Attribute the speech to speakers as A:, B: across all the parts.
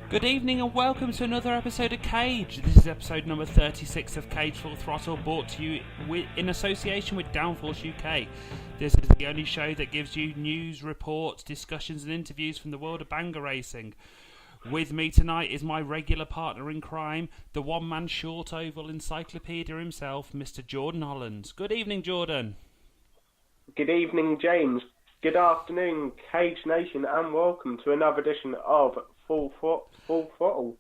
A: Good evening and welcome to another episode of Cage. This is episode number 36 of Cage Full Throttle, brought to you in association with Downforce UK. This is the only show that gives you news, reports, discussions and interviews from the world of banger racing. With me tonight is my regular partner in crime, the one-man short oval encyclopedia himself, Mr. Jordan Hollands. Good evening, Jordan.
B: Good evening, James. Good afternoon, Cage Nation, and welcome to another edition of Full Throttle.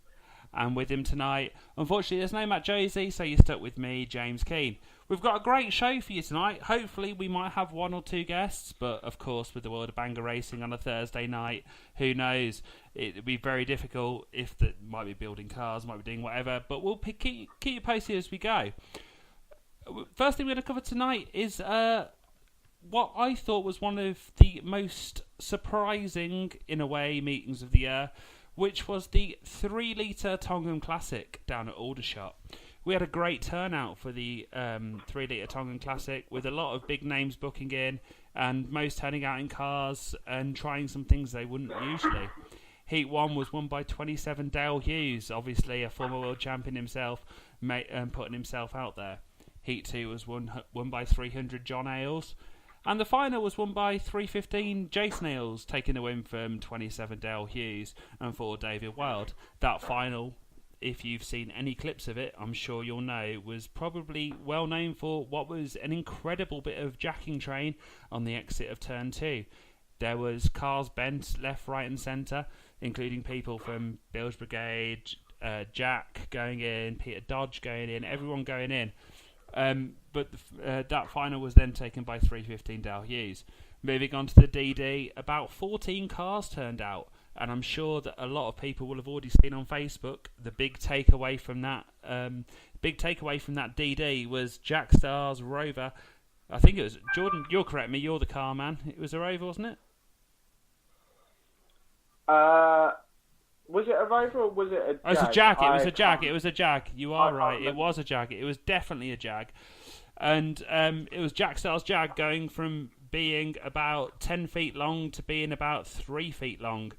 A: And with him tonight, unfortunately, there's no Matt Josie, so you're stuck with me, James Keane. We've got a great show for you tonight. Hopefully, we might have one or two guests, but of course, with the world of banger racing on a Thursday night, who knows? It'd be very difficult if they might be building cars, might be doing whatever, but we'll keep you posted as we go. First thing we're going to cover tonight is what I thought was one of the most surprising, in a way, meetings of the year, which was the 3-litre Tongan Classic down at Aldershot. We had a great turnout for the 3-litre Tongan Classic, with a lot of big names booking in, and most turning out in cars and trying some things they wouldn't usually. Heat 1 was won by 27 Dale Hughes, obviously a former world champion himself, putting himself out there. Heat 2 was won by 300 John Ailes. And the final was won by 315 Jason Ailes, taking the win from 27 Dale Hughes and 4 David Wild. That final, if you've seen any clips of it, I'm sure you'll know, was probably well known for what was an incredible bit of jacking train on the exit of Turn 2. There was cars bent left, right and centre, including people from Bill's Brigade, Jack going in, Peter Dodge going in, everyone going in. But that final was then taken by 315 Dale Hughes. Moving on to the DD, about 14 cars turned out, and I'm sure that a lot of people will have already seen on Facebook the big takeaway from that. DD was Jack Starr's Rover. I think it was Jordan. You'll correct me. You're the car man. It was a Rover, wasn't it?
B: Was it a Rover or was it a Jag?
A: Oh, it was a Jag. It was a Jag. It was a Jag. You are right. It was a Jag. It was definitely a Jag. And it was Jack Starr's Jag, going from being about 10 feet long to being about 3 feet long.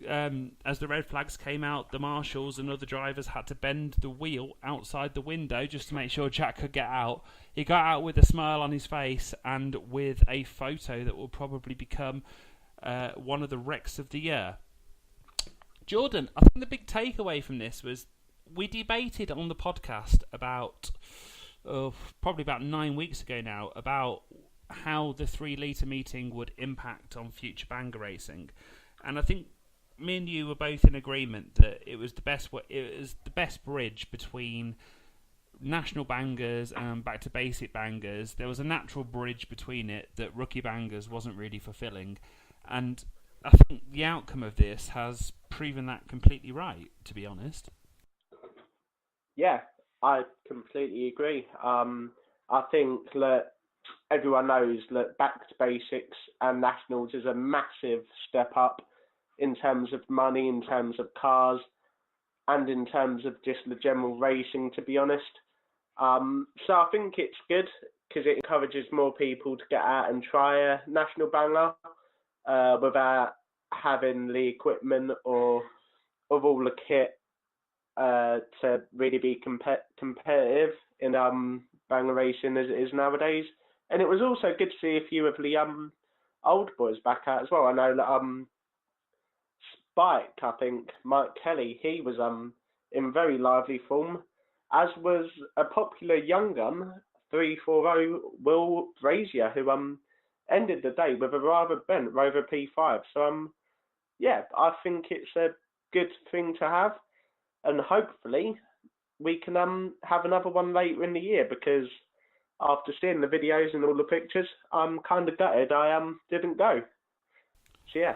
A: As the red flags came out, the marshals and other drivers had to bend the wheel outside the window just to make sure Jack could get out. He got out with a smile on his face and with a photo that will probably become one of the wrecks of the year. Jordan, I think the big takeaway from this was we debated on the podcast probably about 9 weeks ago now, about how the 3-litre meeting would impact on future banger racing. And I think me and you were both in agreement that it was the best bridge between national bangers and back to basic bangers. There was a natural bridge between it that rookie bangers wasn't really fulfilling. And I think the outcome of this has proven that completely right, to be honest.
B: Yeah, I completely agree. I think that everyone knows that back to basics and nationals is a massive step up in terms of money, in terms of cars, and in terms of just the general racing, to be honest. So I think it's good because it encourages more people to get out and try a national banger without having the equipment or of all the kit to really be competitive in banger racing as it is nowadays. And it was also good to see a few of the old boys back out as well. I know that Spike, I think Mike Kelly, he was in very lively form, as was a popular young gun 340 Will Brazier, who ended the day with a rather bent Rover P5. So yeah, I think it's a good thing to have, and hopefully we can have another one later in the year, because after seeing the videos and all the pictures, I'm kind of gutted I didn't go. So yeah.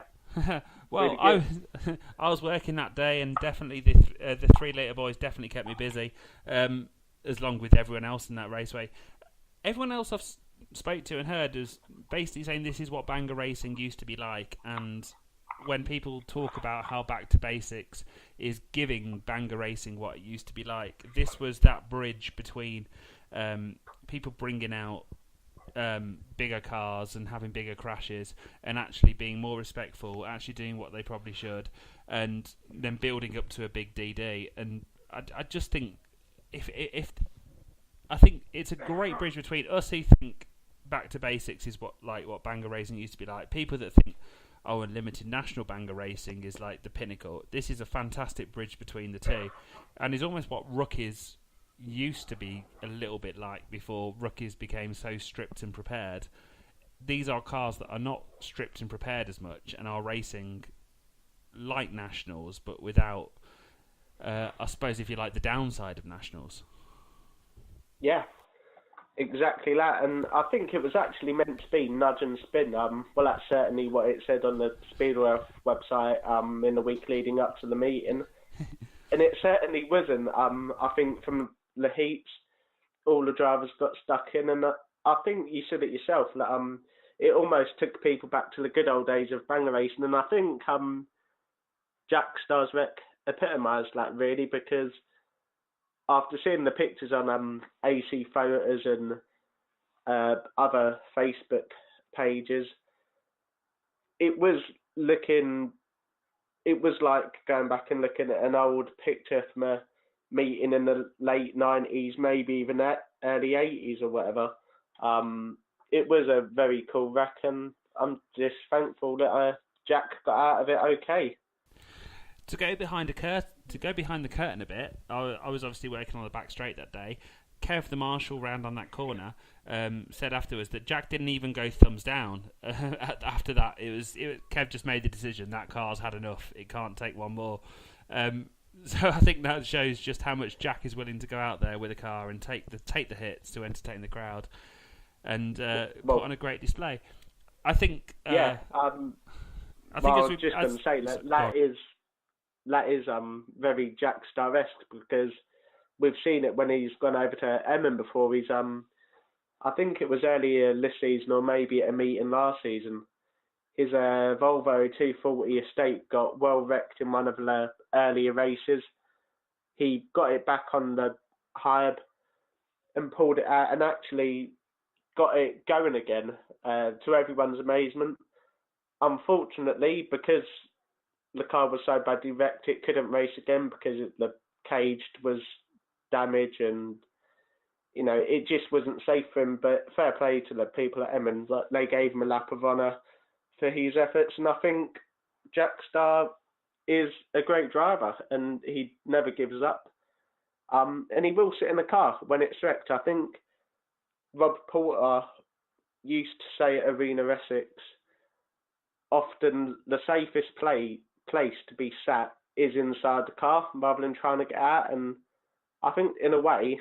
A: Well,
B: really
A: I was working that day, and definitely the 3-litre boys definitely kept me busy, as long with everyone else in that raceway. Everyone else I've spoke to and heard is basically saying this is what banger racing used to be like, and when people talk about how back to basics is giving banger racing what it used to be like, this was that bridge between people bringing out bigger cars and having bigger crashes, and actually being more respectful, actually doing what they probably should, and then building up to a big DD. And I just think if I think it's a great bridge between us who think back to basics is what banger racing used to be like. People that think, oh, unlimited national banger racing is like the pinnacle. This is a fantastic bridge between the two, and is almost what rookies used to be a little bit like before rookies became so stripped and prepared. These are cars that are not stripped and prepared as much and are racing like nationals, but without, I suppose, if you like, the downside of nationals.
B: Yeah, exactly that. And I think it was actually meant to be nudge and spin. Well, that's certainly what it said on the Speedway website in the week leading up to the meeting. And it certainly wasn't. I think from the heats, all the drivers got stuck in. And I think you said it yourself, that it almost took people back to the good old days of banger racing. And I think Jack Starr's wreck epitomised that, really, because after seeing the pictures on AC Photos and other Facebook pages, it was like going back and looking at an old picture from a meeting in the late 90s, maybe even early 80s or whatever. It was a very cool wreck, and I'm just thankful that Jack got out of it okay.
A: To go behind the curtain a bit, I was obviously working on the back straight that day. Kev, the marshal, round on that corner, said afterwards that Jack didn't even go thumbs down. After that, Kev just made the decision that car's had enough. It can't take one more. So I think that shows just how much Jack is willing to go out there with a car and take the hits to entertain the crowd, and put on a great display. I think. I was just going to say
B: that is very Jack Starr-esque, because we've seen it when he's gone over to Emmon before. He's I think it was earlier this season or maybe at a meeting last season. His Volvo 240 estate got well wrecked in one of the earlier races. He got it back on the Hybe and pulled it out and actually got it going again, to everyone's amazement. Unfortunately, because the car was so badly wrecked, it couldn't race again because the cage was damaged, and it just wasn't safe for him. But fair play to the people at Emmons, they gave him a lap of honour for his efforts, and I think Jack Starr is a great driver, and he never gives up. And he will sit in the car when it's wrecked. I think Rob Porter used to say at Arena Essex, often the safest place to be sat is inside the car rather than trying to get out. And I think in a way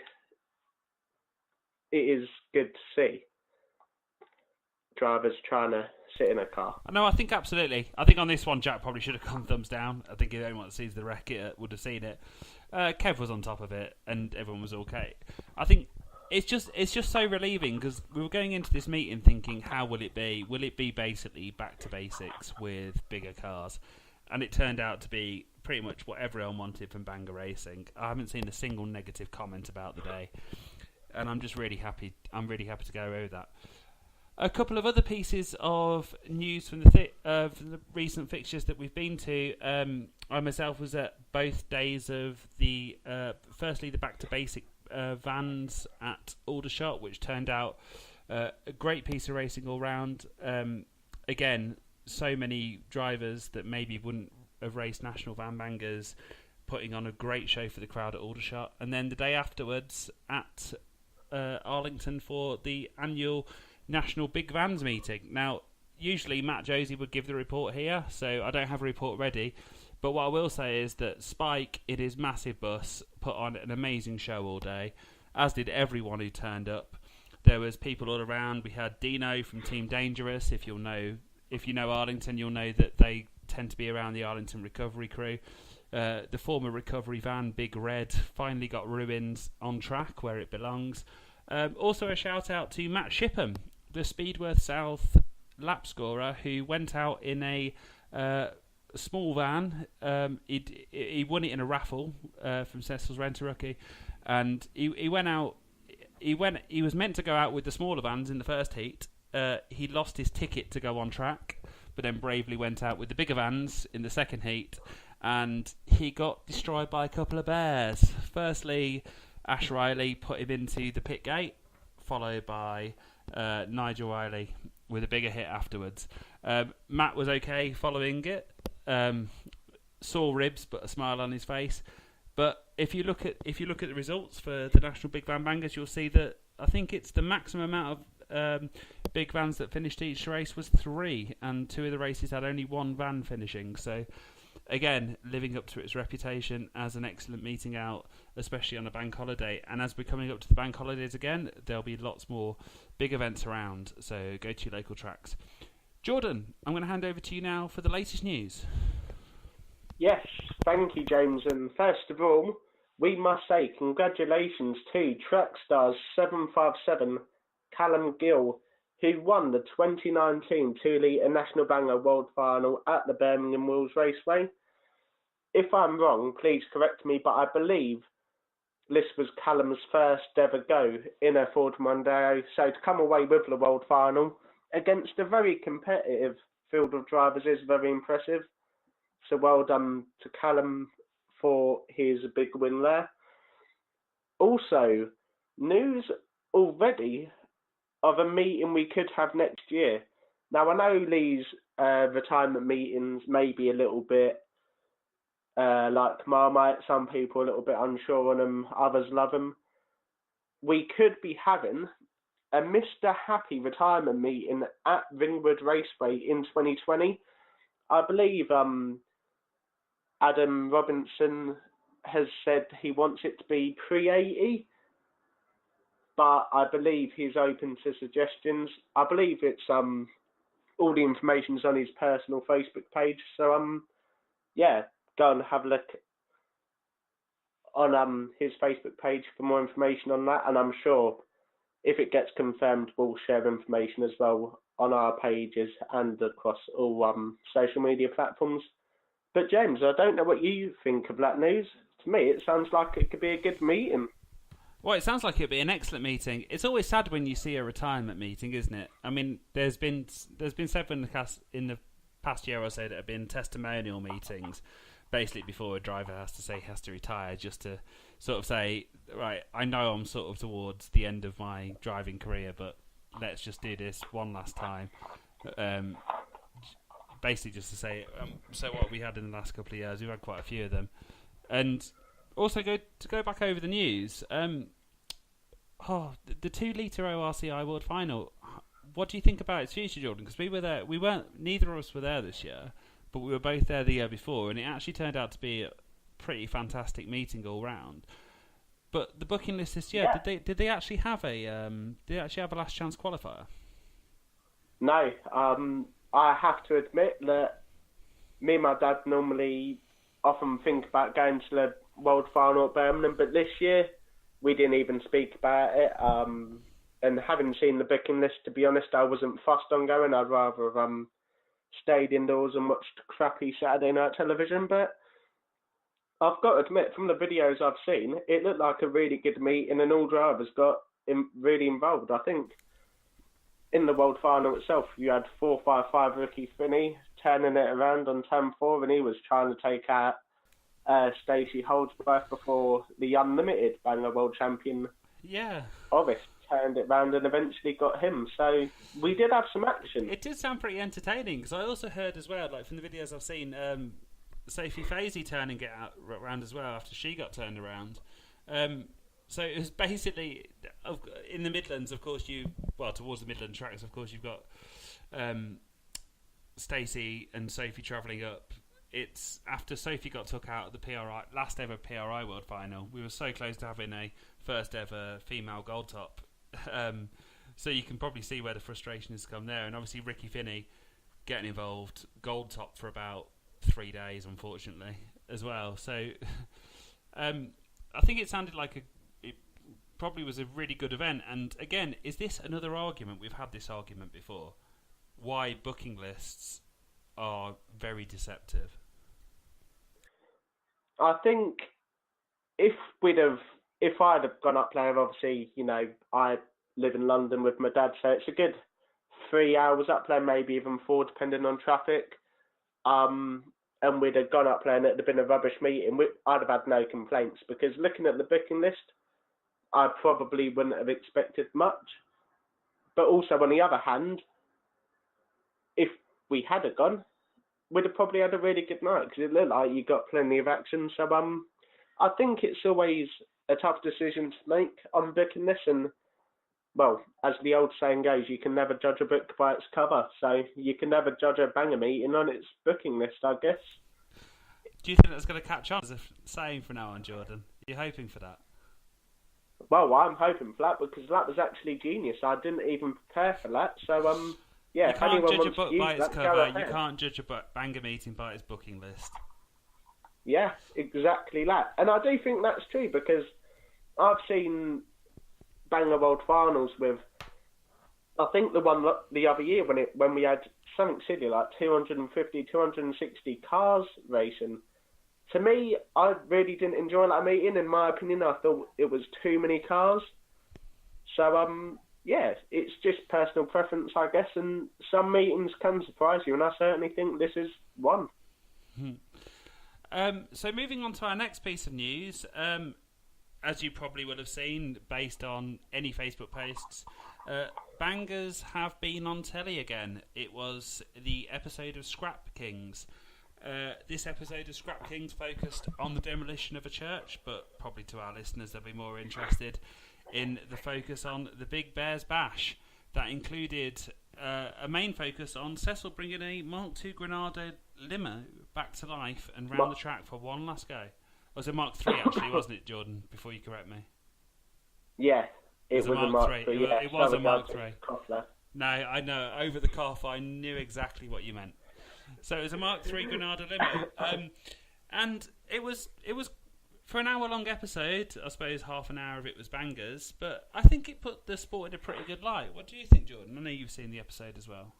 B: it is good to see drivers trying to sit in a car.
A: No, I think absolutely. I think on this one Jack probably should have gone thumbs down. I think anyone that sees the wreck would have seen it. Kev was on top of it and everyone was okay. I think it's just so relieving, because we were going into this meeting thinking, how will it be? Will it be basically back to basics with bigger cars? And it turned out to be pretty much what everyone wanted from banger racing. I haven't seen a single negative comment about the day, and I'm just really happy. I'm really happy to go over that. A couple of other pieces of news from the recent fixtures that we've been to. I myself was at both days of firstly the back to basic vans at Aldershot, which turned out a great piece of racing all round. Again, so many drivers that maybe wouldn't have raced national van bangers putting on a great show for the crowd at Aldershot. And then the day afterwards at Arlington for the annual National Big Vans meeting. Now, usually Matt Josie would give the report here, so I don't have a report ready. But what I will say is that Spike, in his massive bus, put on an amazing show all day, as did everyone who turned up. There was people all around. We had Dino from Team Dangerous. If you know Arlington, you'll know that they tend to be around the Arlington recovery crew. The former recovery van, Big Red, finally got ruined on track where it belongs. Also a shout out to Matt Shipham, the Speedworth South lap scorer, who went out in a small van. He won it in a raffle from Cecil's Rent-A-Rookie, and he went out he was meant to go out with the smaller vans in the first heat. He lost his ticket to go on track, but then bravely went out with the bigger vans in the second heat, and he got destroyed by a couple of bears. Firstly, Ash Riley put him into the pit gate, followed by Nigel Riley with a bigger hit afterwards. Matt was okay following it, sore ribs but a smile on his face. But if you look at the results for the National Big Van Bangers, you'll see that I think it's the maximum amount of big vans that finished each race was 3, and 2 of the races had only 1 van finishing. So again, living up to its reputation as an excellent meeting out, especially on a bank holiday. And as we're coming up to the bank holidays again, there'll be lots more big events around, so go to your local tracks. Jordan, I'm going to hand over to you now for the latest news.
B: Yes, thank you, James. And first of all, we must say congratulations to Trackstars 757 Callum Gill, who won the 2019 2-litre National Banger World Final at the Birmingham Wills Raceway. If I'm wrong, please correct me, but I believe this was Callum's first ever go in a Ford Mondeo, so to come away with the World Final against a very competitive field of drivers is very impressive. So well done to Callum for his big win there. Also, news already of a meeting we could have next year. Now, I know these retirement meetings may be a little bit like Marmite. Some people are a little bit unsure on them, others love them. We could be having a Mr. Happy retirement meeting at Ringwood Raceway in 2020. I believe Adam Robinson has said he wants it to be pre-80, but I believe he's open to suggestions. I believe it's all the information's on his personal Facebook page, so yeah, go and have a look on his Facebook page for more information on that, and I'm sure if it gets confirmed, we'll share information as well on our pages and across all social media platforms. But James, I don't know what you think of that news. To me, it sounds like it could be a good meeting.
A: Well, it sounds like it'd be an excellent meeting. It's always sad when you see a retirement meeting, isn't it? I mean, there's been several in the past year or so that have been testimonial meetings, basically before a driver has to say he has to retire, just to sort of say, right, I know I'm sort of towards the end of my driving career, but let's just do this one last time. Basically just to say, so what we had in the last couple of years, we've had quite a few of them. And also go back over the news, the 2-litre ORCI World Final, what do you think about its future, Jordan? Because we were there, neither of us were there this year, but we were both there the year before, and it actually turned out to be a pretty fantastic meeting all round. But the booking list this year, yeah. did they actually have a last chance qualifier?
B: No, I have to admit that me and my dad normally often think about going to the World Final at Birmingham, but this year we didn't even speak about it. And having seen the booking list, to be honest, I wasn't fussed on going. I'd rather have stayed indoors and watched crappy Saturday night television. But I've got to admit, from the videos I've seen, it looked like a really good meeting, and all drivers got really involved. I think in the World Final itself, you had 455 Ricky Finney turning it around on turn 4, and he was trying to take out Stacey Holdsworth before the Unlimited Banger World Champion.
A: Yeah.
B: Ovis turned it round and eventually got him. So we did have some action.
A: It did sound pretty entertaining, because I also heard as well, like from the videos I've seen, Sophie Fazy turning it around as well after she got turned around. So it was basically, in the Midlands, of course, towards the Midland tracks, of course, you've got Stacey and Sophie travelling up. It's after Sophie got took out at the last ever PRI World Final. We were so close to having a first ever female gold top. So you can probably see where the frustration has come there. And obviously Ricky Finney getting involved, gold top for about 3 days, unfortunately, as well. So I think it sounded like it probably was a really good event. And again, is this another argument? We've had this argument before. Why booking lists are very deceptive.
B: I think if we'd have if I'd have gone up there, obviously, I live in London with my dad, so it's a good 3 hours up there, maybe even four, depending on traffic. Um, and we'd have gone up there and it'd have been a rubbish meeting. I'd have had no complaints because looking at the booking list, I probably wouldn't have expected much. But also, on the other hand, if we had have gone, we'd have probably had a really good night because it looked like you got plenty of action. So I think it's always a tough decision to make on booking this, and well, as the old saying goes, you can never judge a book by its cover. So you can never judge a banger meeting on its booking list, I guess.
A: Do you think that's going to catch on as a saying from now on, Jordan? Are you hoping for that?
B: Well, I'm hoping for that because that was actually genius. I didn't even prepare for that. So yeah,
A: you
B: if
A: can't
B: anyone
A: judge a
B: wants
A: book
B: to use
A: by its
B: that, go
A: cover.
B: ahead.
A: You can't judge a banger meeting by its booking list.
B: Yeah, exactly that. And I do think that's true because I've seen banger world finals with, I think the one the other year when we had something silly like 250, 260 cars racing. To me, I really didn't enjoy that meeting. In my opinion, I thought it was too many cars. So yeah, it's just personal preference, I guess. And some meetings can surprise you, and I certainly think this is one.
A: So moving on to our next piece of news, as you probably would have seen based on any Facebook posts, bangers have been on telly again. It was the episode of Scrap Kings. This episode of Scrap Kings focused on the demolition of a church, but probably to our listeners they'll be more interested in the focus on the Big Bears Bash. That included a main focus on Cecil bringing a Mark II Granada limo back to life and round the track for one last go. Or was it Mark III actually, wasn't it, Jordan, before you correct me?
B: Yeah, it was a Mark III. Yeah,
A: it was a Mark III. No, I know. Over the cough, I knew exactly what you meant. So it was a Mark III Granada limo, and it was for an hour-long episode. I suppose half an hour of it was bangers, but I think it put the sport in a pretty good light. What do you think, Jordan? I know you've seen the episode as well.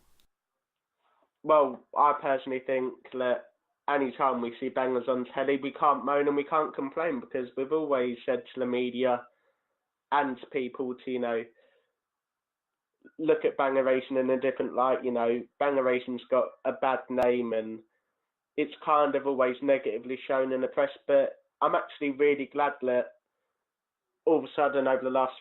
B: Well, I personally think that any time we see bangers on telly, we can't moan and we can't complain because we've always said to the media and to people to look at banger racing in a different light. Banger racing's got a bad name and it's kind of always negatively shown in the press, but I'm actually really glad that all of a sudden over the last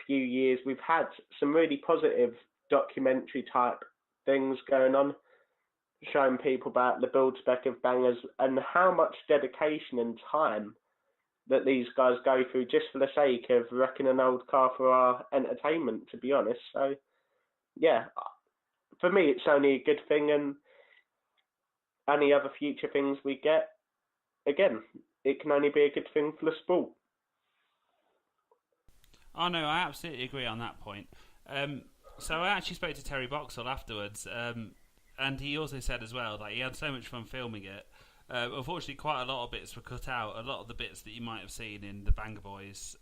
B: few years we've had some really positive documentary type things going on, showing people about the build spec of bangers and how much dedication and time that these guys go through just for the sake of wrecking an old car for our entertainment, to be honest. So yeah, for me, it's only a good thing, and any other future things we get, again, it can only be a good thing for the sport.
A: Oh no, I absolutely agree on that point. So I actually spoke to Terry Boxall afterwards, and he also said as well that he had so much fun filming it. Unfortunately, quite a lot of bits were cut out. A lot of the bits that you might have seen in the Banger Boys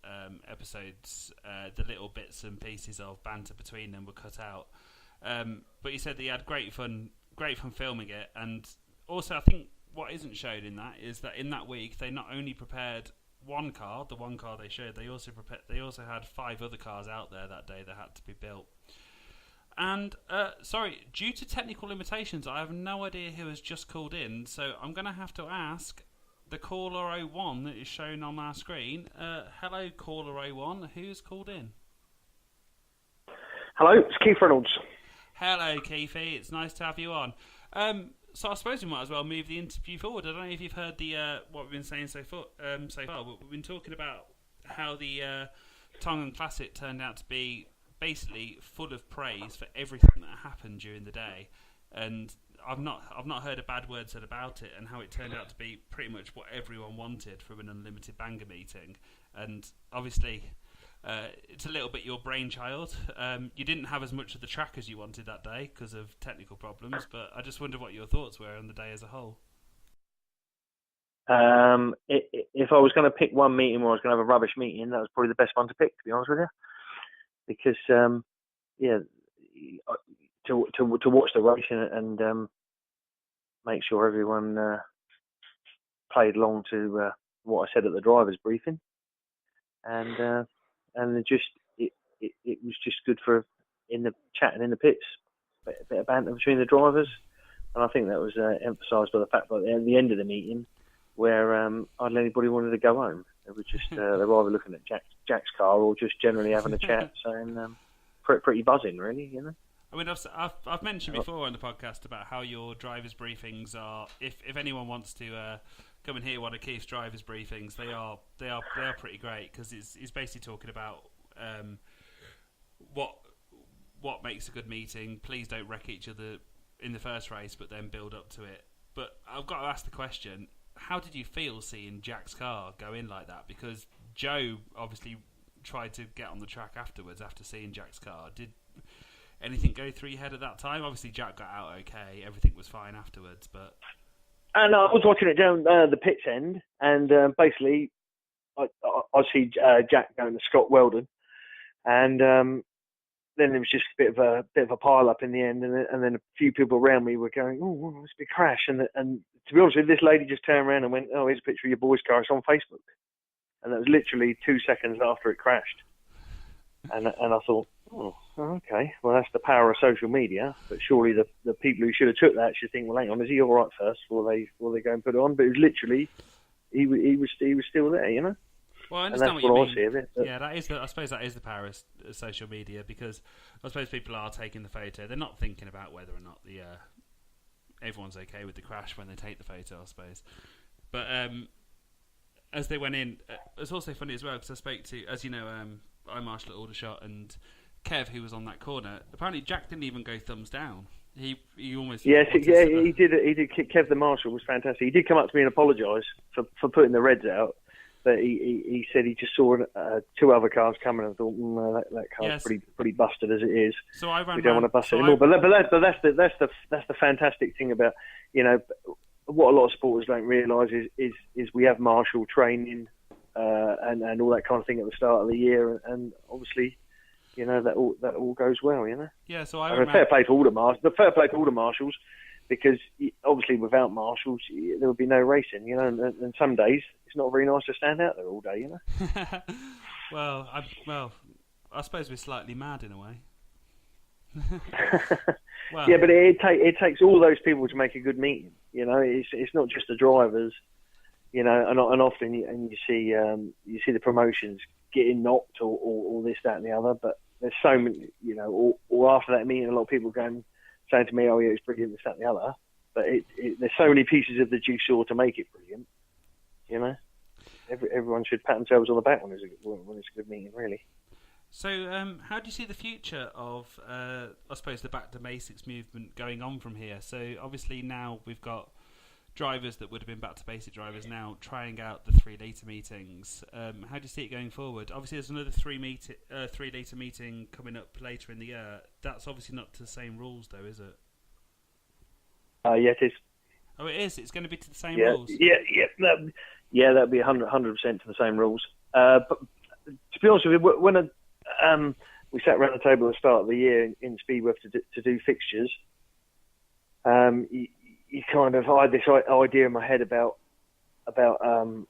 A: episodes, the little bits and pieces of banter between them were cut out. But he said that he had great fun filming it. And also, I think what isn't shown in that is that in that week they not only prepared one car, the one car they showed, they also had 5 other cars out there that day that had to be built. And, due to technical limitations, I have no idea who has just called in, so I'm going to have to ask the caller 01 that is shown on our screen. Hello, caller 01, who's called in?
C: Hello, it's Keith Reynolds.
A: Hello, Keithy, it's nice to have you on. So I suppose we might as well move the interview forward. I don't know if you've heard what we've been saying so far, but we've been talking about how the Tongan Classic turned out to be basically full of praise for everything that happened during the day, and I've not heard a bad word said about it, and how it turned out to be pretty much what everyone wanted from an unlimited banger meeting. And obviously it's a little bit your brainchild. You didn't have as much of the track as you wanted that day because of technical problems, but I just wonder what your thoughts were on the day as a whole.
C: If I was going to pick one meeting where I was going to have a rubbish meeting, that was probably the best one to pick, to be honest with you. Because to watch the race and make sure everyone played along to what I said at the drivers' briefing. and it was just good for in the chatting in the pits, a bit of banter between the drivers, and I think that was emphasised by the fact that at the end of the meeting, where hardly anybody wanted to go home. It was just they were either looking at Jack's car or just generally having a chat, saying pretty buzzing, really, you know.
A: I mean, I've mentioned before on the podcast about how your drivers' briefings are. If anyone wants to come and hear one of Keith's drivers' briefings, they are pretty great, because he's basically talking about what makes a good meeting. Please don't wreck each other in the first race, but then build up to it. But I've got to ask the question: how did you feel seeing Jack's car go in like that? Because Joe obviously tried to get on the track afterwards after seeing Jack's car. Did anything go through your head at that time? Obviously, Jack got out okay. Everything was fine afterwards, but...
C: And I was watching it down the pits end, and basically, I see Jack going to Scott Weldon, and then there was just a bit of a pile up in the end, and then a few people around me were going, "Oh, it's a big crash," and to be honest with you, this lady just turned around and went, "Oh, here's a picture of your boy's car. It's on Facebook," and that was literally 2 seconds after it crashed, and I thought, "Oh, okay, well, that's the power of social media." But surely the people who should have took that should think, "Well, hang on, is he all right first before they go and put it on?" But it was literally, he was still there, you know.
A: Well, I understand
C: what you mean. I see of it,
A: yeah, I suppose that is the power of social media, because I suppose people are taking the photo. They're not thinking about whether or not everyone's okay with the crash when they take the photo, I suppose. But as they went in, it's also funny as well, because I spoke to, as you know, I marshal at Aldershot, and Kev, who was on that corner, apparently Jack didn't even go thumbs down. He almost...
C: Yes, he did. Kev the marshal was fantastic. He did come up to me and apologise for putting the reds out, but he said he just saw 2 other cars coming and thought, no, that car's pretty busted as it is.
A: So I ran.
C: We don't want to bust it anymore. But that's the fantastic thing about, you know, what a lot of supporters don't realise is we have marshal training and all that kind of thing at the start of the year, and obviously, you know, that all goes well, you know.
A: Yeah. So
C: fair play to all the marshals, because obviously without marshals there would be no racing, you know. And some days it's not very nice to stand out there all day, you know.
A: Well, I suppose we're slightly mad in a way. Well,
C: yeah, but it takes all those people to make a good meeting. You know, it's not just the drivers. You know, and often you see the promotions getting knocked or this, that, and the other. But there's so many, you know, or after that meeting, a lot of people saying to me, "Oh yeah, it's brilliant, this, that, and the other." But there's so many pieces of the jigsaw to make it brilliant. You know, everyone should pat themselves on the back when it's a good meeting, really.
A: So, how do you see the future of, I suppose, the Back to Basics movement going on from here? So, obviously, now we've got drivers that would have been back to basic drivers now trying out the 3-litre meetings. How do you see it going forward? Obviously, there's another 3-litre meeting coming up later in the year. That's obviously not to the same rules, though, is it?
C: Yeah, it is.
A: Oh, it is. It's going to be to the same rules.
C: Yeah, that'd be 100% to the same rules. But to be honest with you, when we sat around the table at the start of the year in Speedworth to do fixtures, you kind of, I had this idea in my head about the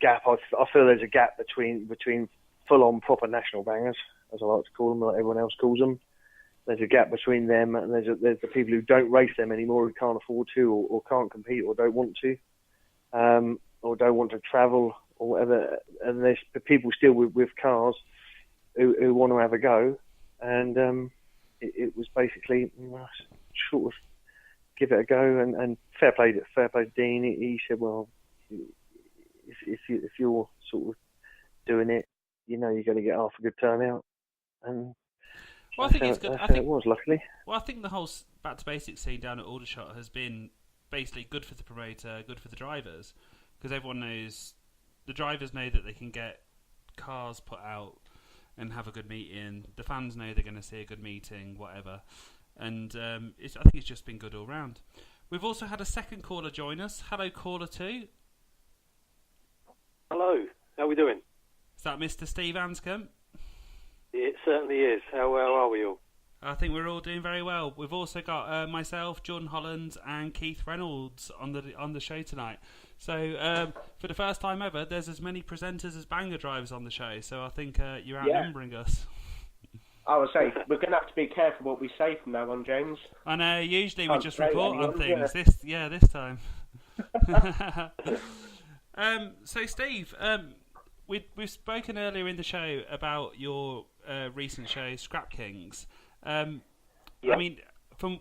C: gap. I feel there's a gap between full-on proper national bangers, as I like to call them, like everyone else calls them. There's a gap between them, and there's the people who don't race them anymore, who can't afford to, or can't compete, or don't want to, or don't want to travel, or whatever. And there's people still with cars who want to have a go, and it was basically sort of give it a go. And fair play to Dean. He said, well, if you're sort of doing it, you know, you're going to get half a good turnout, and
A: well, I think it's good.
C: I think it was, luckily.
A: Well, I think the whole Back to Basics scene down at Aldershot has been basically good for the promoter, good for the drivers, because everyone knows, the drivers know that they can get cars put out and have a good meeting. The fans know they're going to see a good meeting, whatever. And I think it's just been good all round. We've also had a second caller join us. Hello, caller 2.
D: Hello, how are we doing?
A: Is that Mr. Steve Anscombe?
D: It certainly is. How are we all?
A: I think we're all doing very well. We've also got myself, Jordan Holland, and Keith Reynolds on the show tonight. So, for the first time ever, there's as many presenters as banger drivers on the show. So I think you're outnumbering us.
B: I would say we're going to have to be careful what we say from now on, James.
A: I know. Usually we
B: Can't
A: just
B: say
A: report on
B: anyone,
A: things. This time. So Steve, we've spoken earlier in the show about your recent show, Scrap Kings. I mean, from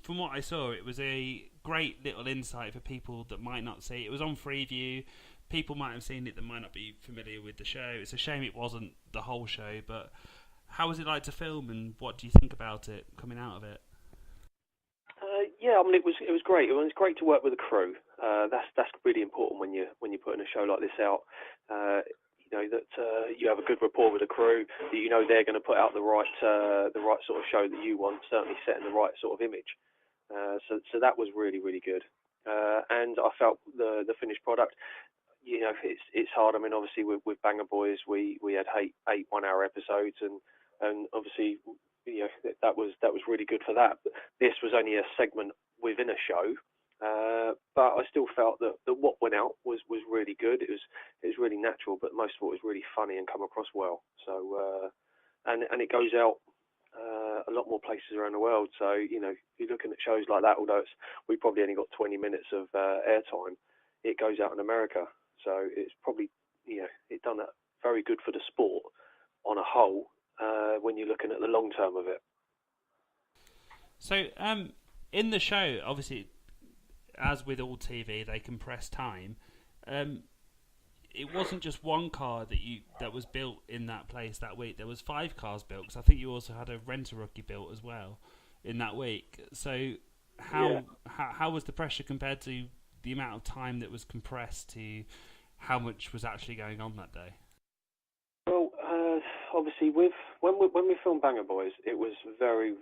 A: what I saw, it was a great little insight for people that might not see it. It was on Freeview. People might have seen it that might not be familiar with the show. It's a shame it wasn't the whole show, but how was it like to film, and what do you think about it coming out of it?
D: Yeah, I mean it was great. It was great to work with a crew. That's really important when you're putting a show like this out. That you have a good rapport with the crew. That you know they're going to put out the right sort of show that you want. Certainly setting the right sort of image. So that was really good. And I felt the finished product. You know, it's hard. I mean, obviously with Banger Boys, we had eight 1 hour episodes, and obviously, you know, that was really good for that. But this was only a segment within a show, but I still felt that what went out was really good. It was really natural, but most of it was really funny and come across well. So and it goes out a lot more places around the world. So you know, if you're looking at shows like that, although we probably only got 20 minutes of airtime, it goes out in America. So it's probably, you know, it done that very good for the sport on a whole when you're looking at the long term of it.
A: So in the show, obviously, as with all TV, they compress time. It wasn't just one car that was built in that place that week. There was 5 cars built, because I think you also had a Rent-A-Rookie built as well in that week. So how was the pressure compared to the amount of time that was compressed to how much was actually going on that day?
D: Well, obviously, when we filmed Banger Boys, it was very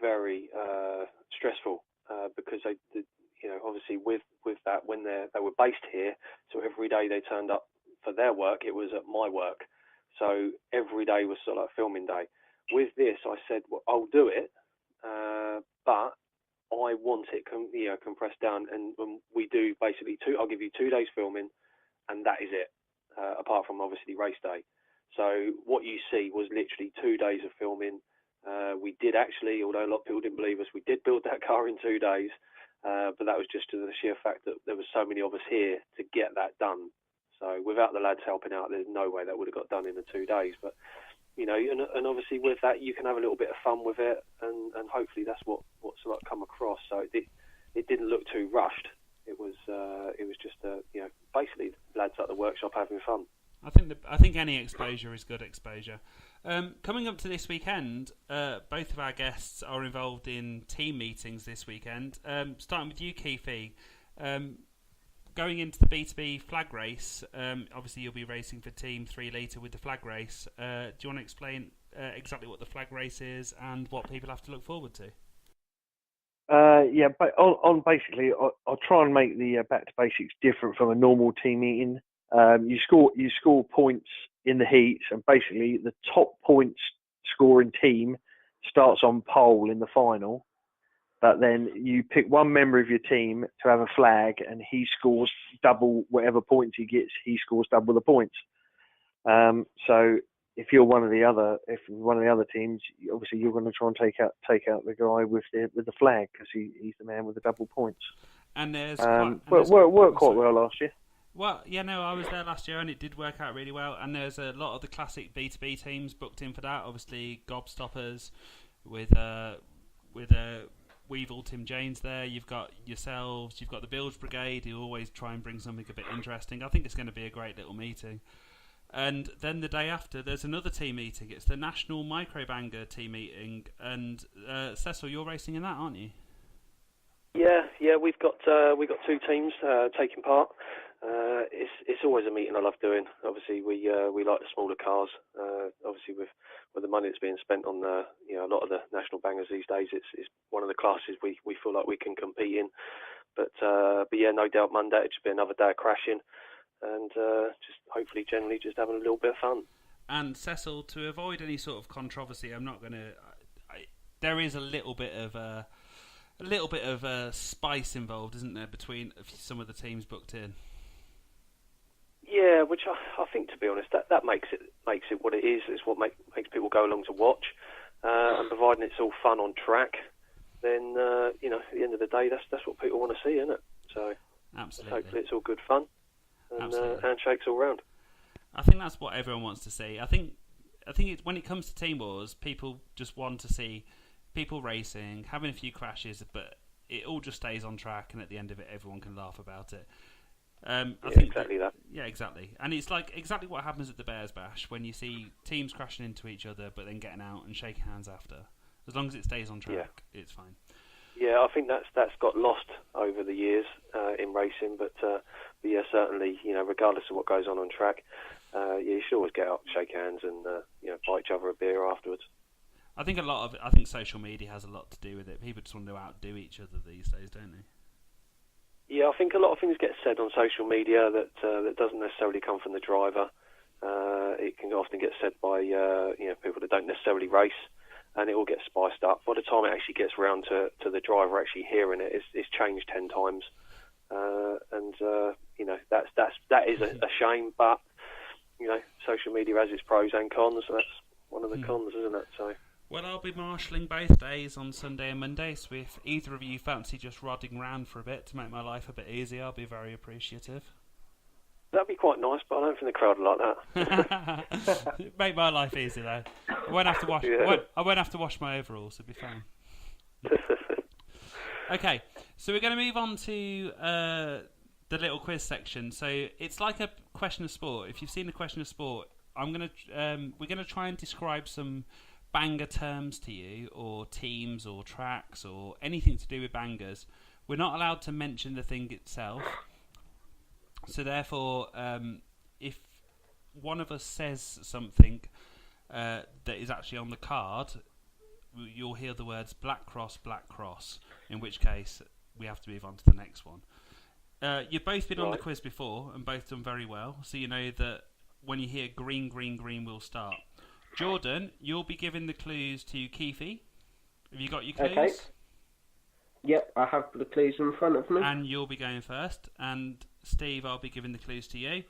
D: stressful because obviously with that, when they were based here, so every day they turned up for their work, it was at my work. So every day was sort of like filming day. With this, I said, well, I'll do it, but I want it compressed down, and we do basically I'll give you 2 days filming, and that is it, apart from obviously race day. So what you see was literally 2 days of filming. We did actually, although a lot of people didn't believe us, we did build that car in 2 days, but that was just to the sheer fact that there was so many of us here to get that done. So without the lads helping out, there's no way that would have got done in the 2 days. But you know, and obviously with that, you can have a little bit of fun with it, and hopefully that's what's like come across. So it didn't look too rushed. It was just basically lads at the workshop having fun.
A: I think any exposure is good exposure. Coming up to this weekend, both of our guests are involved in team meetings this weekend. Starting with you, Keithy. Going into the B2B flag race, obviously you'll be racing for Team 3 Litre with the flag race. Do you want to explain exactly what the flag race is and what people have to look forward to?
C: But on basically, I'll try and make the back to basics different from a normal team meeting. You score points in the heats, and basically the top points scoring team starts on pole in the final. But then you pick one member of your team to have a flag, and he scores double whatever points he gets. He scores double the points. So if you're one of the other teams, obviously you're going to try and take out the guy with the flag, because he's the man with the double points.
A: And there's
C: worked quite well last year.
A: Well, yeah, no, I was there last year and it did work out really well. And there's a lot of the classic B2B teams booked in for that. Obviously, Gobstoppers with Weevil, Tim James there. You've got yourselves. You've got the Bilge Brigade, who always try and bring something a bit interesting. I think it's going to be a great little meeting. And then the day after, there's another team meeting. It's the National Microbanger team meeting. And Cecil, you're racing in that, aren't you?
D: Yeah, we've got 2 teams taking part. It's always a meeting I love doing. Obviously, we like the smaller cars. Obviously, with the money that's being spent on a lot of the national bangers these days, it's one of the classes we feel like we can compete in. But yeah, no doubt Monday it should be another day of crashing, and just hopefully generally just having a little bit of fun.
A: And Cecil, to avoid any sort of controversy, I'm not going to. There is a little bit of spice involved, isn't there, between some of the teams booked in?
D: which I think, to be honest, that makes it what it is. It's what makes people go along to watch, and providing it's all fun on track, then at the end of the day, that's what people want to see, isn't it? So
A: absolutely,
D: hopefully it's all good fun and handshakes all round.
A: I think that's what everyone wants to see. I think when it comes to Team Wars, people just want to see people racing, having a few crashes, but it all just stays on track, and at the end of it, everyone can laugh about it. I think
D: exactly that.
A: Yeah, exactly. And it's like exactly what happens at the Bears Bash when you see teams crashing into each other, but then getting out and shaking hands after. As long as it stays on track, it's fine.
D: Yeah, I think that's got lost over the years in racing, but yeah, certainly, regardless of what goes on track, you should always get up, shake hands, and buy each other a beer afterwards.
A: I think social media has a lot to do with it. People just want to outdo each other these days, don't they?
D: Yeah, I think a lot of things get said on social media that doesn't necessarily come from the driver. It can often get said by people that don't necessarily race, and it all gets spiced up. By the time it actually gets around to the driver actually hearing it, it's changed 10 times, and that is a shame. But social media has its pros and cons, so that's one of the cons, isn't it? So.
A: Well, I'll be marshalling both days on Sunday and Monday, so if either of you fancy just rodding round for a bit to make my life a bit easier, I'll be very appreciative.
D: That'd be quite nice, but I don't think the crowd would like
A: that. Make my life easy, though. I won't have to wash. I won't have to wash my overalls. It'll be fine. Okay, so we're going to move on to the little quiz section. So it's like a question of sport. If you've seen a question of sport, we're going to try and describe some banger terms to you, or teams, or tracks, or anything to do with bangers. We're not allowed to mention the thing itself. So therefore, if one of us says something that is actually on the card, you'll hear the words black cross, in which case we have to move on to the next one. You've both been on the quiz before and both done very well, so you know that when you hear green, we'll start. Jordan, you'll be giving the clues to Keithy. Have you got your clues? Okay.
B: Yep, I have the clues in front of me.
A: And you'll be going first. And Steve, I'll be giving the clues to you.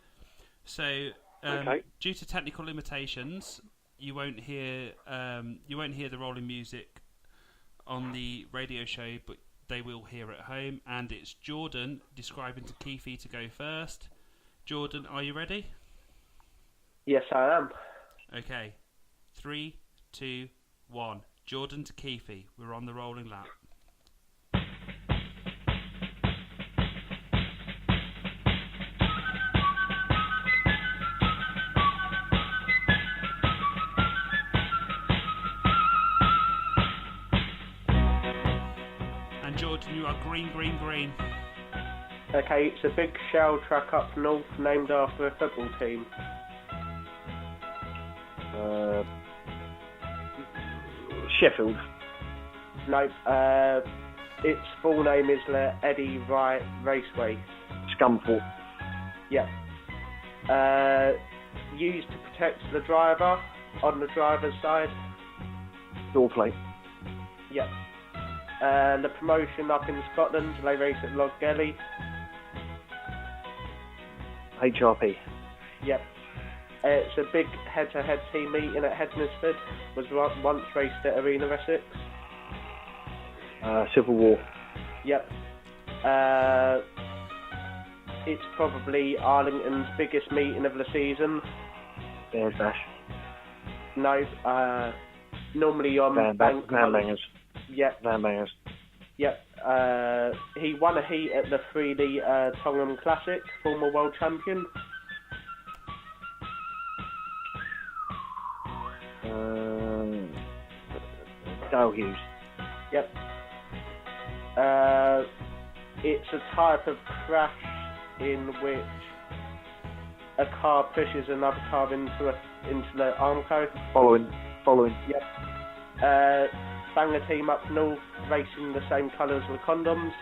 A: So, due to technical limitations, you won't hear the rolling music on the radio show, but they will hear at home. And it's Jordan describing to Keithy to go first. Jordan, are you ready?
B: Yes, I am.
A: Okay. 3, 2, 1. Jordan to Keithy. We're on the rolling lap. And Jordan, you are green.
B: Okay, it's a big shell track up north named after a football team.
C: Sheffield.
B: Nope. Its full name is the Eddie Wright Raceway.
C: Scunthorpe.
B: Yep. Used to protect the driver on the driver's side.
C: Door plate.
B: Yep. The promotion up in Scotland, they race at Loggelly.
C: HRP.
B: Yep. It's a big head-to-head team meeting at Hednesford. Was once raced at Arena Essex.
C: Civil War.
B: Yep. It's probably Arlington's biggest meeting of the season.
C: Bears Bash.
B: No. Normally on
C: Van Bangers.
B: Yep.
C: Van Bangers.
B: Yep. He won a heat at the 3D Tongham Classic, former world champion.
C: Dale Hughes.
B: Yep. It's a type of crash in which a car pushes another car into the Armco.
C: Following.
B: Yep. Banger team up north, racing the same colours as the condoms.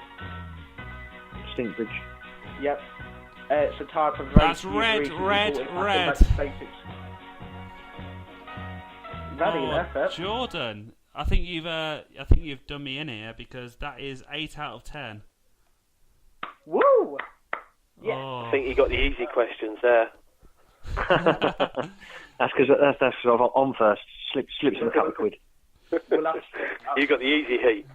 C: Stinkbridge.
B: Yep. It's a type of race.
A: That's red. Jordan, I think you've done me in here, because that is 8 out of 10.
B: Woo!
D: Yeah. I think you got the easy questions there.
C: That's because I'm on first. Slips in a couple of quid.
B: Well,
D: You got the easy heat.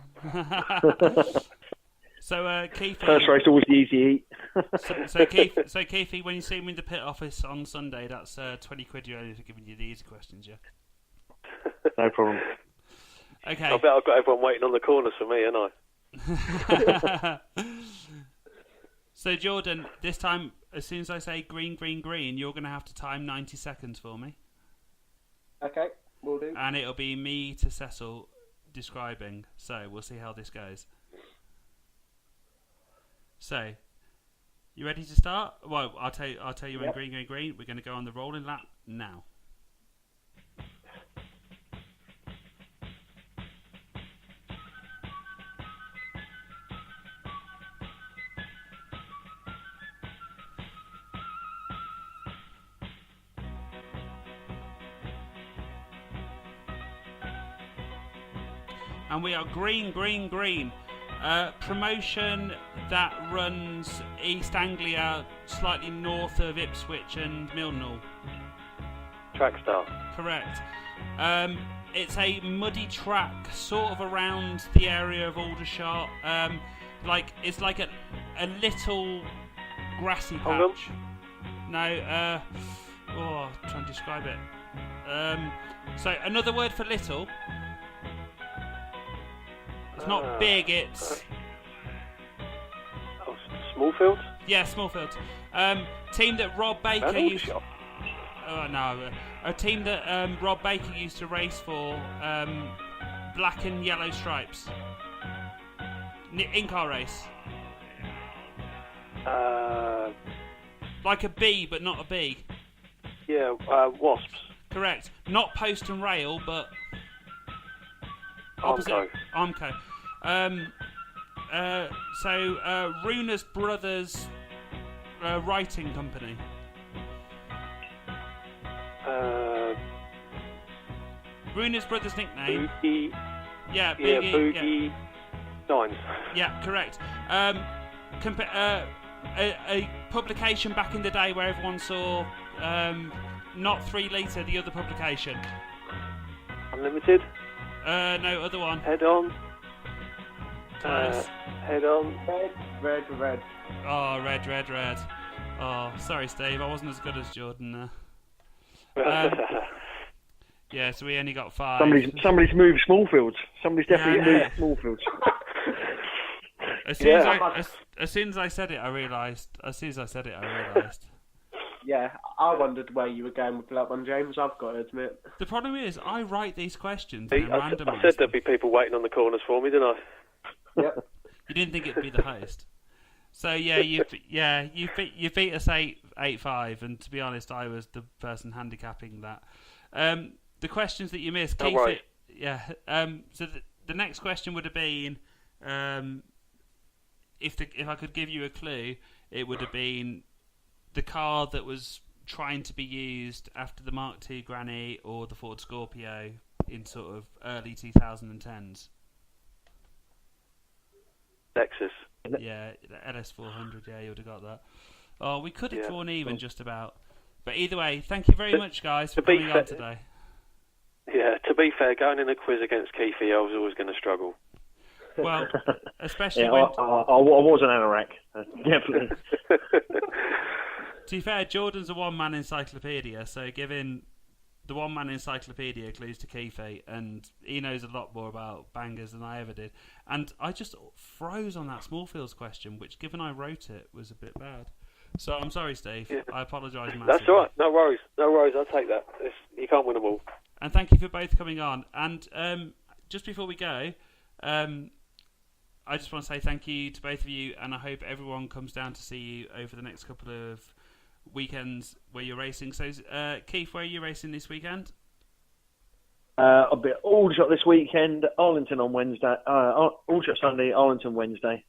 A: So, Keithy.
C: First race always the easy eat.
A: So Keithy, when you see me in the pit office on Sunday, that's 20 quid you only for giving you the easy questions, yeah?
C: No problem.
A: Okay.
D: I bet I've got everyone waiting on the corners for me, ain't I?
A: So, Jordan, this time, as soon as I say green, green, green, you're going to have to time 90 seconds for me.
B: Okay, will do.
A: And it'll be me to Cecil describing. So, we'll see how this goes. So, you ready to start? Well, I'll tell you when green, green, green. We're going to go on the rolling lap now. And we are green, green, green. Promotion that runs East Anglia, slightly north of Ipswich and Mildenhall.
D: Trackstar.
A: Correct. It's a muddy track, sort of around the area of Aldershot. It's like a little grassy patch. No. Try and describe it. So another word for little. It's not big, it's...
D: Smallfield?
A: Yeah, Smallfield. Team that Rob Baker used... Oh, no. A team that Rob Baker used to race for, black and yellow stripes. In-car race. Like a bee, but not a bee.
D: Yeah, Wasps.
A: Correct. Not post and rail, but... Opposite. Armco. Runa's Brothers writing company. Runa's Brothers nickname.
D: Boogie.
A: Yeah, Boogie.
D: Boogie. Nines.
A: Yeah, correct. A publication back in the day where everyone saw not 3 Litre, the other publication.
D: Unlimited.
A: No, other one.
D: Head on.
A: Close.
D: Head on.
B: Red.
A: Oh, red. Oh, sorry, Steve. I wasn't as good as Jordan there. Yeah, so we only got 5.
C: Somebody's moved Smallfields. Somebody's definitely moved Smallfields.
A: As soon as I said it, I realised.
B: Yeah, I wondered where you were going with that one, James. I've got to admit.
A: The problem is, I write these questions
D: I said there'd be people waiting on the corners for me, didn't I?
B: Yep.
A: You didn't think it'd be the host. So yeah, you beat us 8-5, and to be honest, I was the person handicapping that. The questions that you missed, Keith.
D: Right.
A: So the next question would have been, if I could give you a clue, it would have been the car that was trying to be used after the Mark II Granny or the Ford Scorpio in sort of early 2010s.
D: Lexus.
A: Yeah, the LS400, yeah, you would have got that. Oh, we could have drawn even just about. But either way, thank you very much, guys, for coming on today.
D: Yeah, to be fair, going in a quiz against Keithy, I was always going to struggle.
A: Well, especially
C: yeah,
A: when...
C: I was an anorak, definitely.
A: To be fair, Jordan's a one-man encyclopedia, so giving the one-man encyclopedia clues to Keithy, and he knows a lot more about bangers than I ever did. And I just froze on that Smallfields question, which, given I wrote it, was a bit bad. So I'm sorry, Steve. Yeah. I apologise massively.
D: That's all right. No worries. I'll take that. You can't win them all.
A: And thank you for both coming on. And just before we go, I just want to say thank you to both of you, and I hope everyone comes down to see you over the next couple of weekends where you're racing. So, Keith, where are you racing this weekend?
C: I'll be at Aldershot this weekend, Arlington on Wednesday, Aldershot Sunday, Arlington Wednesday.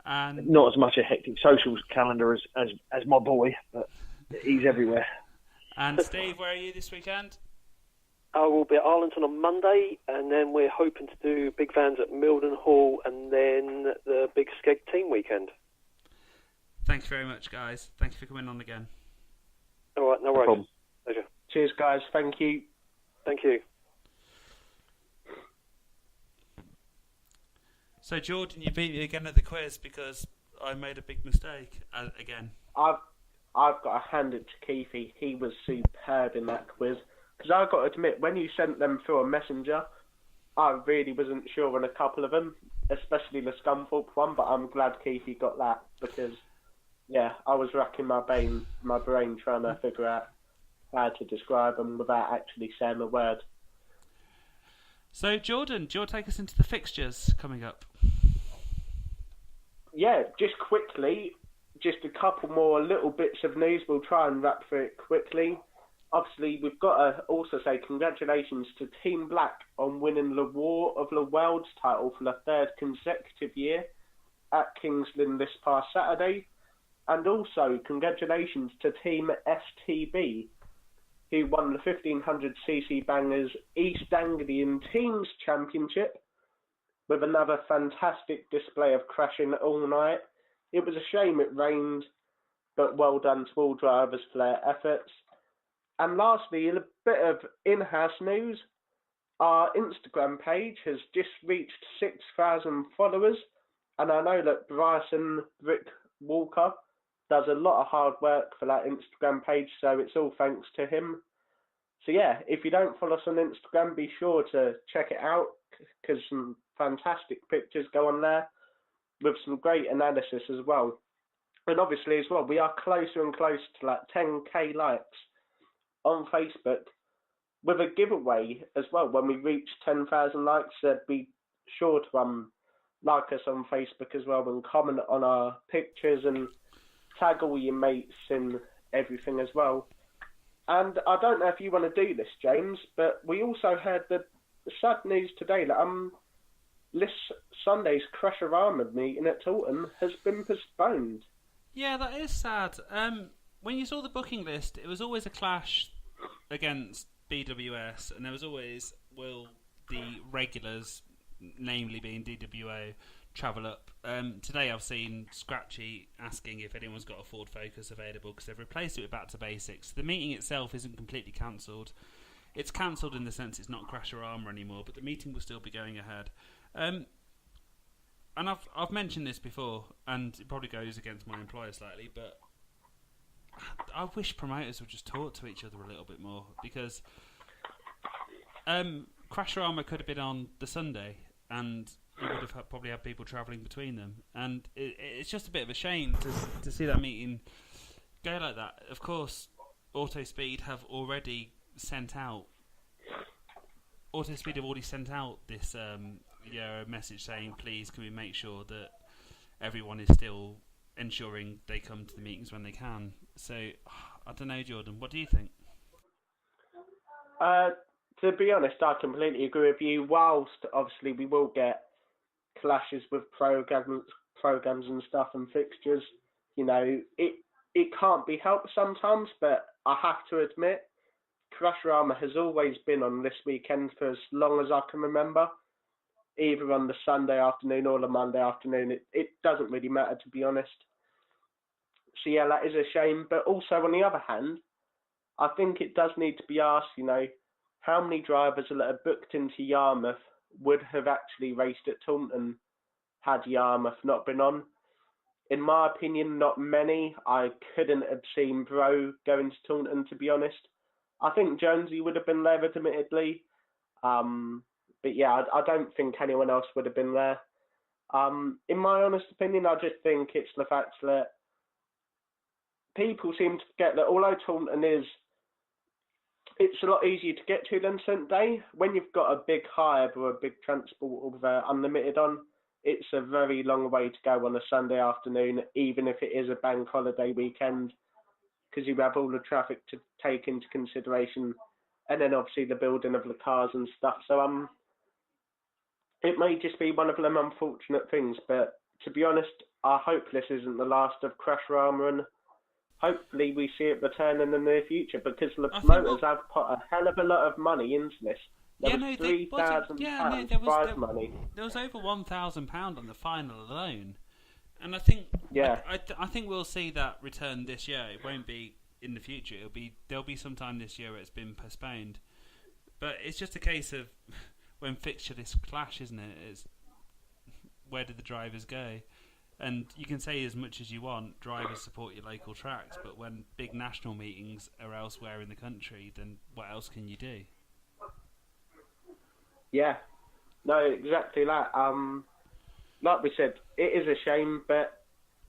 A: And
C: not as much a hectic socials calendar as my boy, but he's everywhere.
A: And Steve, where are you this weekend?
D: I will be at Arlington on Monday, and then we're hoping to do big vans at Mildenhall, and then the big Skeg team weekend.
A: Thank you very much, guys. Thank you for coming on again.
D: All right. No worries.
C: problem.
D: Pleasure.
B: Cheers, guys. Thank you.
D: Thank you.
A: So, Jordan, you beat me again at the quiz because I made a big mistake again.
B: I've got to hand it to Keithy. He was superb in that quiz. Because I've got to admit, when you sent them through a messenger, I really wasn't sure on a couple of them, especially the Scunthorpe one, but I'm glad Keithy got that because, yeah, I was racking my brain trying to figure out how to describe them without actually saying a word.
A: So, Jordan, do you want to take us into the fixtures coming up?
B: Yeah, just quickly, just a couple more little bits of news. We'll try and wrap through it quickly. Obviously, we've got to also say congratulations to Team Black on winning the War of the Worlds title for the third consecutive year at Kings Lynn this past Saturday. And also, congratulations to Team STB, who won the 1500cc Bangers East Anglian Teams Championship with another fantastic display of crashing all night. It was a shame it rained, but well done to all drivers for their efforts. And lastly, a bit of in-house news. Our Instagram page has just reached 6,000 followers, and I know that Bryson Brick Walker does a lot of hard work for that Instagram page, so it's all thanks to him. So yeah, if you don't follow us on Instagram, be sure to check it out, because some fantastic pictures go on there with some great analysis as well. And obviously as well, we are closer and closer to like 10k likes on Facebook with a giveaway as well. When we reach 10,000 likes, be sure to like us on Facebook as well and comment on our pictures and tag all your mates and everything as well. And I don't know if you want to do this, James, but we also heard the sad news today that this Sunday's Crasherama meeting at Taunton has been postponed.
A: Yeah, that is sad. When you saw the booking list, it was always a clash against BWS, and there was always, will the regulars, namely being DWO, travel up? Today I've seen Scratchy asking if anyone's got a Ford Focus available because they've replaced it with Back to Basics. The meeting itself isn't completely cancelled. It's cancelled in the sense it's not Crasherama anymore, but the meeting will still be going ahead. And I've mentioned this before, and it probably goes against my employer slightly, but I wish promoters would just talk to each other a little bit more, because Crasherama could have been on the Sunday, and you would have probably had people travelling between them, and it's just a bit of a shame to see that meeting go like that. Of course, Autospeed have already sent out this message saying, please can we make sure that everyone is still ensuring they come to the meetings when they can. So I don't know, Jordan, what do you think?
B: To be honest, I completely agree with you. Whilst obviously we will get clashes with programs and stuff and fixtures, you know, it can't be helped sometimes, but I have to admit, Crasherama has always been on this weekend for as long as I can remember, either on the Sunday afternoon or the Monday afternoon. It doesn't really matter, to be honest. So yeah, that is a shame. But also on the other hand, I think it does need to be asked, you know, how many drivers that are booked into Yarmouth would have actually raced at Taunton had Yarmouth not been on? In my opinion, not many. I couldn't have seen Bro going to Taunton, to be honest. I think Jonesy would have been there, admittedly. But yeah, I don't think anyone else would have been there. In my honest opinion, I just think it's the fact that people seem to forget that although Taunton it's a lot easier to get to than St Day. When you've got a big Hive or a big transport with unlimited on, it's a very long way to go on a Sunday afternoon, even if it is a bank holiday weekend, because you have all the traffic to take into consideration, and then obviously the building of the cars and stuff. So it may just be one of them unfortunate things, but to be honest, I hope this isn't the last of Crasherama, and hopefully we see it return in the near future, because the promoters have put a hell of a lot of money into this. There was £3,000 prize money.
A: There was over £1,000 on the final alone, and I think I think we'll see that return this year. It won't be in the future. There'll be some time this year where it's been postponed, but it's just a case of when fixture this clash, isn't it? It's where did the drivers go? And you can say as much as you want, drivers support your local tracks, but when big national meetings are elsewhere in the country, then what else can you do?
B: Yeah, no, exactly that. Like we said, it is a shame, but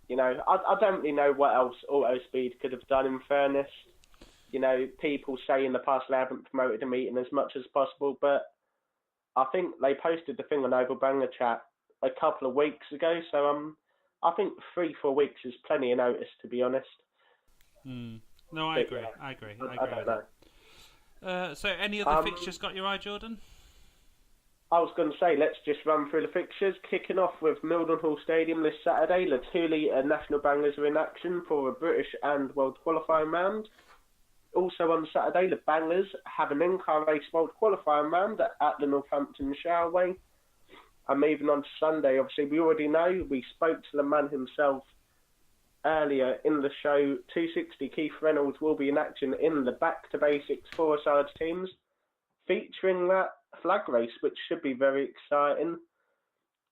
B: you know, I don't really know what else Auto Speed could have done. In fairness, you know, people say in the past they haven't promoted a meeting as much as possible, but I think they posted the thing on Oval Banger Chat a couple of weeks ago, so I think 3-4 weeks is plenty of notice, to be honest.
A: No, I agree. Yeah, I agree
B: I don't
A: know. So, any other fixtures got your eye, Jordan?
B: I was going to say, let's just run through the fixtures. Kicking off with Mildenhall Stadium this Saturday, the 2-litre National Bangers are in action for a British and World Qualifying round. Also on Saturday, the Bangers have an in-car race World Qualifying round at the Northampton Showerway. And moving on to Sunday, obviously we already know, we spoke to the man himself earlier in the show. 260 Keith Reynolds will be in action in the Back to Basics 4-side teams, featuring that flag race, which should be very exciting.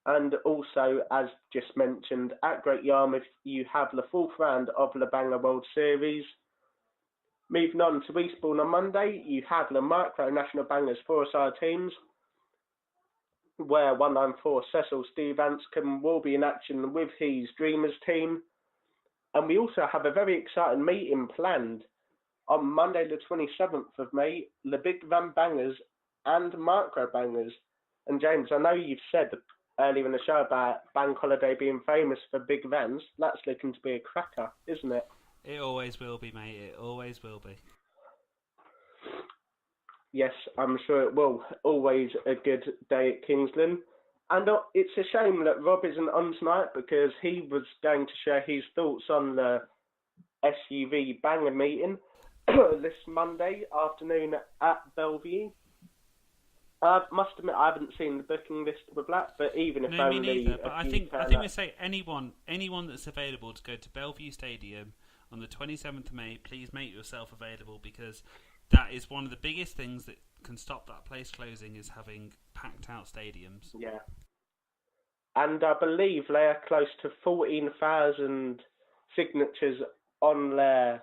B: And also, as just mentioned, at Great Yarmouth, you have the 4th round of the Banger World Series. Moving on to Eastbourne on Monday, you have the Micro National Bangers 4-side teams, where 194 Cecil Steve Anscombe will be in action with his Dreamers team. And we also have a very exciting meeting planned on Monday the 27th of May, the Big Van Bangers and Micro Bangers. And James, I know you've said earlier in the show about Bank Holiday being famous for big vans. That's looking to be a cracker, isn't it?
A: It always will be, mate. It always will be.
B: Yes, I'm sure it will. Always a good day at Kingsland. And it's a shame that Rob isn't on tonight, because he was going to share his thoughts on the SUV Banger meeting this Monday afternoon at Bellevue. I must admit, I haven't seen the booking list with that, but even if only...
A: me neither, but I think we say anyone that's available to go to Bellevue Stadium on the 27th of May, please make yourself available, because that is one of the biggest things that can stop that place closing, is having packed out stadiums.
B: Yeah. And I believe they are close to 14,000 signatures on their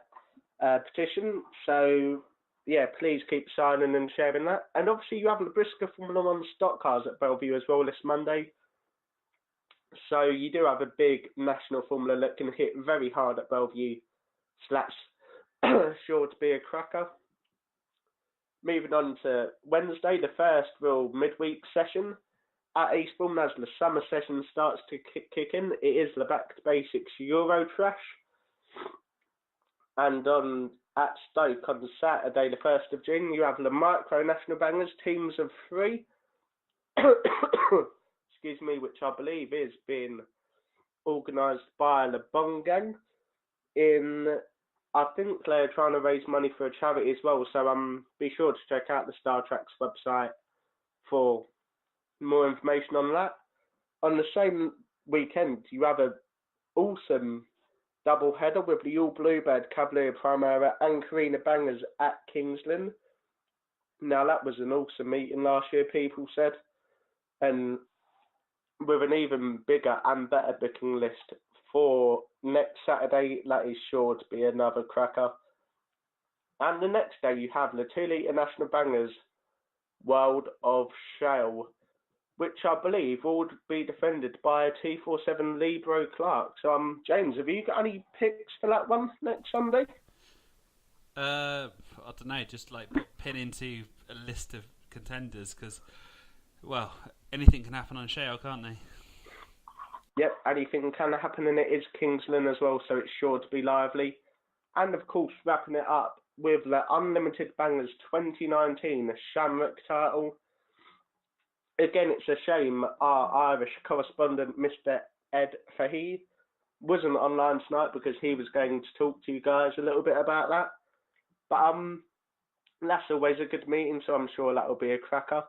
B: petition. So, yeah, please keep signing and sharing that. And obviously you have the Brisker Formula 1 stock cars at Bellevue as well this Monday. So you do have a big national formula that can hit very hard at Bellevue. So that's sure to be a cracker. Moving on to Wednesday, the first real midweek session at Eastbourne as the summer session starts to kick in. It is the Back to Basics Euro Trash. And at Stoke on Saturday, the 1st of June, you have the Micro National Bangers, teams of 3. Excuse me, which I believe is being organised by the Bong Gang. I think they're trying to raise money for a charity as well, so be sure to check out the Star Tracks website for more information on that. On the same weekend, you have an awesome double header with the All Bluebird Cavalier Primera and Carina Bangers at Kingsland. Now, that was an awesome meeting last year, people said, and with an even bigger and better booking list for next Saturday, that is sure to be another cracker. And the next day, you have the 2-litre National Bangers World of Shale, which I believe will be defended by a T47 Libro Clark. So, James, have you got any picks for that one next Sunday?
A: I don't know, just like put pin into a list of contenders, because, well, anything can happen on Shale, can't they?
B: Yep, anything can happen, and it is Kingsland as well, so it's sure to be lively. And, of course, wrapping it up with the Unlimited Bangers 2019 Shamrock title. Again, it's a shame our Irish correspondent, Mr. Ed Fahey, wasn't online tonight, because he was going to talk to you guys a little bit about that. But that's always a good meeting, so I'm sure that will be a cracker.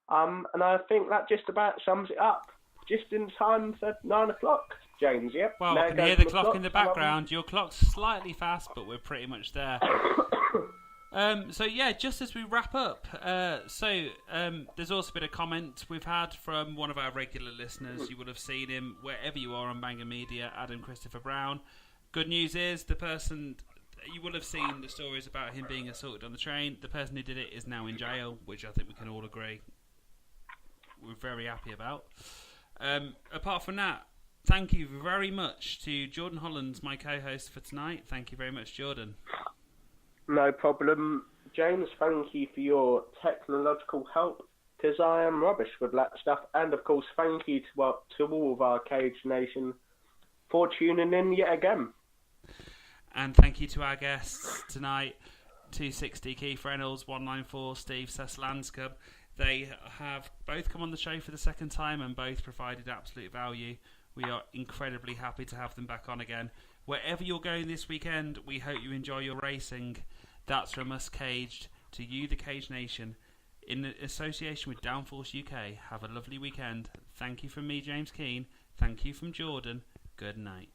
B: And I think that just about sums it up. just in time for 9 o'clock, James. Yep.
A: Well,
B: There
A: I can
B: goes
A: hear the
B: my
A: clock in the
B: clock.
A: background. Your clock's slightly fast, but we're pretty much there. So yeah, just as we wrap up, there's also been a comment we've had from one of our regular listeners. You would have seen him wherever you are on Banger Media, Adam Christopher Brown. Good news is the person, you will have seen the stories about him being assaulted on the train. The person who did it is now in jail, which I think we can all agree we're very happy about. Apart from that, thank you very much to Jordan Hollands, my co-host for tonight. Thank you very much, Jordan.
B: No problem, James. Thank you for your technological help, because I am rubbish with that stuff. And of course, thank you to all of our Cage Nation for tuning in yet again.
A: And thank you to our guests tonight, 260 Keith Reynolds, 194 Steve Seslanscombe. They have both come on the show for the second time and both provided absolute value. We are incredibly happy to have them back on again. Wherever you're going this weekend, we hope you enjoy your racing. That's from us Caged to you, the Cage Nation, in association with Downforce UK. Have a lovely weekend. Thank you from me, James Keane. Thank you from Jordan. Good night.